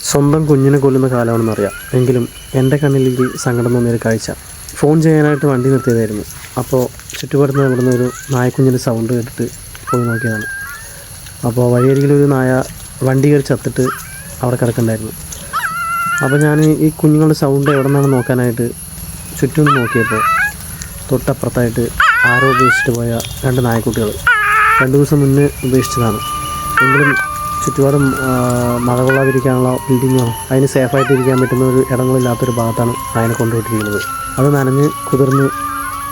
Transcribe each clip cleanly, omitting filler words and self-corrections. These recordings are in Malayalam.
സ്വന്തം കുഞ്ഞിനെ കൊല്ലുന്ന കാലമാണെന്നറിയാം. എങ്കിലും എൻ്റെ കണ്ണിലേക്ക് സങ്കടം തോന്നിയൊരു കാഴ്ച. ഫോൺ ചെയ്യാനായിട്ട് വണ്ടി നിർത്തിയതായിരുന്നു. അപ്പോൾ ചുറ്റുപാടുന്ന ഇവിടുന്ന് ഒരു നായക്കുഞ്ഞിൻ്റെ സൗണ്ട് കേട്ടിട്ട് പോയി നോക്കിയതാണ്. അപ്പോൾ വഴിയരികിലൊരു നായ വണ്ടി കയറി ചത്തിട്ട് അവിടെ കിടക്കണ്ടായിരുന്നു. അപ്പോൾ ഞാൻ ഈ കുഞ്ഞുങ്ങളുടെ സൗണ്ട് എവിടെ നിന്നാണ് നോക്കാനായിട്ട് ചുറ്റും നോക്കിയപ്പോൾ തൊട്ടപ്പുറത്തായിട്ട് ആരോ ഉപേക്ഷിച്ചിട്ട് പോയ 2 നായക്കുട്ടികൾ 2 ദിവസം മുന്നേ ഉപേക്ഷിച്ചതാണ്. എങ്കിലും ചുറ്റുപാടും മഴ കൊള്ളാതിരിക്കാനുള്ള ബിൽഡിങ്ങോ അതിന് സേഫായിട്ട് ഇരിക്കാൻ പറ്റുന്ന ഒരു ഇടങ്ങളില്ലാത്തൊരു ഭാഗത്താണ് അതിനെ കൊണ്ടുപോയിട്ടിരിക്കുന്നത്. അത് നനഞ്ഞ് കുതിർന്ന്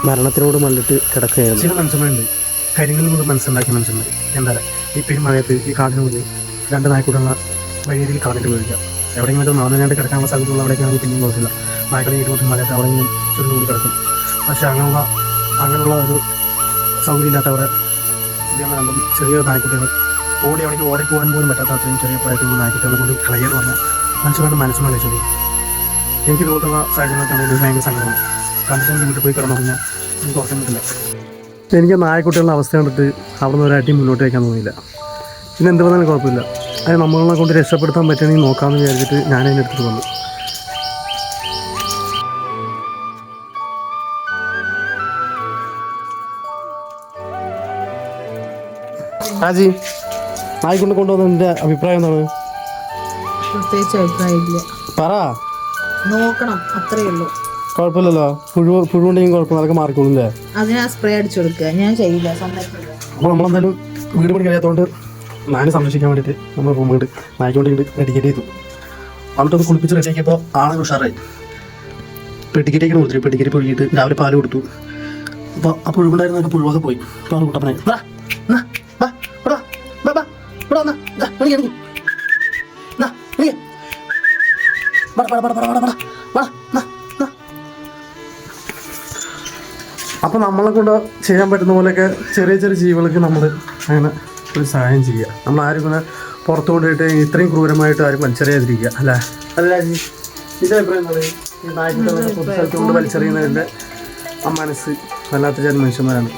മരണത്തിനോട് മല്ലിട്ട് കിടക്കുകയായിരുന്നു. ചില മനുഷ്യന്മാരുണ്ട്, കരിങ്ങളിൽ കൊണ്ട് മനസ്സുണ്ടാക്കിയ മനുഷ്യന്മാർ. എന്താ ഈ പെരുമഴയത്ത് ഈ കാടിനുള്ളിൽ 2 നായ്ക്കൂട്ടുള്ള വഴിയിൽ കളഞ്ഞിട്ട് പോയിരിക്കുക. എവിടെയെങ്കിലും നാളെ കിടക്കാനുള്ള സാധ്യതയുള്ള അവിടേക്കാണെങ്കിൽ പിന്നെയും കുഴപ്പമില്ല. നായ്ക്കളെ ഇരുപത്തി മഴയത്ത് അവിടെയെങ്കിലും ചുരുണ്ടുകൂടി കിടക്കും. പക്ഷേ അങ്ങനെയുള്ള ഒരു സൗകര്യമില്ലാത്ത അവിടെ ചെറിയ നായ്ക്കുട്ടികൾ അവിടേക്ക് ഓടിപ്പോകാൻ പോലും പറ്റാത്ത അത്രയും ചെറിയ പ്രായത്തിലുള്ള നായ്ക്കുട്ടികളെ കൊണ്ട് കളയെന്ന് പറഞ്ഞാൽ മനുഷ്യരുടെ മനസ്സിന് കളിച്ചത്. എനിക്ക് ഇതുപോലുള്ള സാഹചര്യങ്ങൾക്കാണെങ്കിൽ ഭയങ്കര സങ്കടമാണ്. കണ്ടിട്ട് വീട്ടിൽ പോയി കിടന്നു കഴിഞ്ഞാൽ എനിക്ക് ഓർക്കാൻ പറ്റില്ല. എനിക്ക് നായക്കുട്ടികളുടെ അവസ്ഥ കണ്ടിട്ട് അവിടെ നിന്ന് ഒരടി മുന്നോട്ട് വയ്ക്കാൻ തോന്നിയില്ല. പിന്നെ എന്ത് പറഞ്ഞാലും കുഴപ്പമില്ല, അത് നമ്മളെ കൊണ്ട് രക്ഷപ്പെടുത്താൻ പറ്റുകയാണെങ്കിൽ നോക്കാമെന്ന് വിചാരിച്ചിട്ട് ഞാൻ അതിൻ്റെ അടുത്തിട്ട് വന്നു. രാജി, നായ്ക്കൊണ്ട് കൊണ്ടുവന്നതിൻ്റെ അഭിപ്രായം എന്താണ്? പ്രത്യേകിച്ച് അഭിപ്രായമില്ല. പറ. നോക്കണം, അത്രേ ഉള്ളൂ. കുഴപ്പമില്ലല്ലോ, പുഴുണ്ടെങ്കിൽ കുഴപ്പമില്ല, അതൊക്കെ മാറിക്കോളൂല്ലേ? അതിനാ സ്പ്രേ അടിച്ചു കൊടുക്കുക. ഞാൻ ചെയ്യില്ല. അപ്പോൾ നമ്മളെന്തായാലും വീട് പണി കഴിയാത്തതുകൊണ്ട് നായനെ സംരക്ഷിക്കാൻ വേണ്ടിയിട്ട് നമ്മൾ റൂമുണ്ട് നായ്ക്ക് വേണ്ടിയിട്ട് ഡെഡിക്കേറ്റ് ചെയ്തു. വന്നിട്ടൊന്ന് കുളിപ്പിച്ച് റെഡിയാക്കിയപ്പോൾ ആളെ ഉഷാറായി. പെട്ടിക്കറ്റേക്കാണ് കൊടുത്തു. പെട്ടിക്കറ്റ് പൊഴുകിയിട്ട് രാവിലെ പാല് കൊടുത്തു. അപ്പോൾ ആ പുഴുണ്ടായിരുന്നൊക്കെ പുഴുവൊക്കെ പോയി. അപ്പോൾ ആൾ കുട്ടപ്പനായി. അപ്പോൾ നമ്മളെ കൊണ്ട് ചെയ്യാൻ പറ്റുന്ന പോലെയൊക്കെ ചെറിയ ചെറിയ ജീവികൾക്ക് നമ്മൾ അങ്ങനെ ഒരു സഹായം ചെയ്യുക. നമ്മൾ ആരും ഇങ്ങനെ പുറത്തു കൊണ്ടുപോയിട്ട് ഇത്രയും ക്രൂരമായിട്ട് ആരും വലിച്ചെറിയാതിരിക്കുക, അല്ലേ? അല്ല രാജി, ഇതിൻ്റെ അഭിപ്രായം പറയും. ഈ നായ്ക്കുകളൊക്കെ പൊതു സ്ഥലത്ത് കൊണ്ട് വലിച്ചെറിയുന്നതിൻ്റെ ആ മനസ്സ് വല്ലാത്ത ചില മനുഷ്യന്മാരാണ്.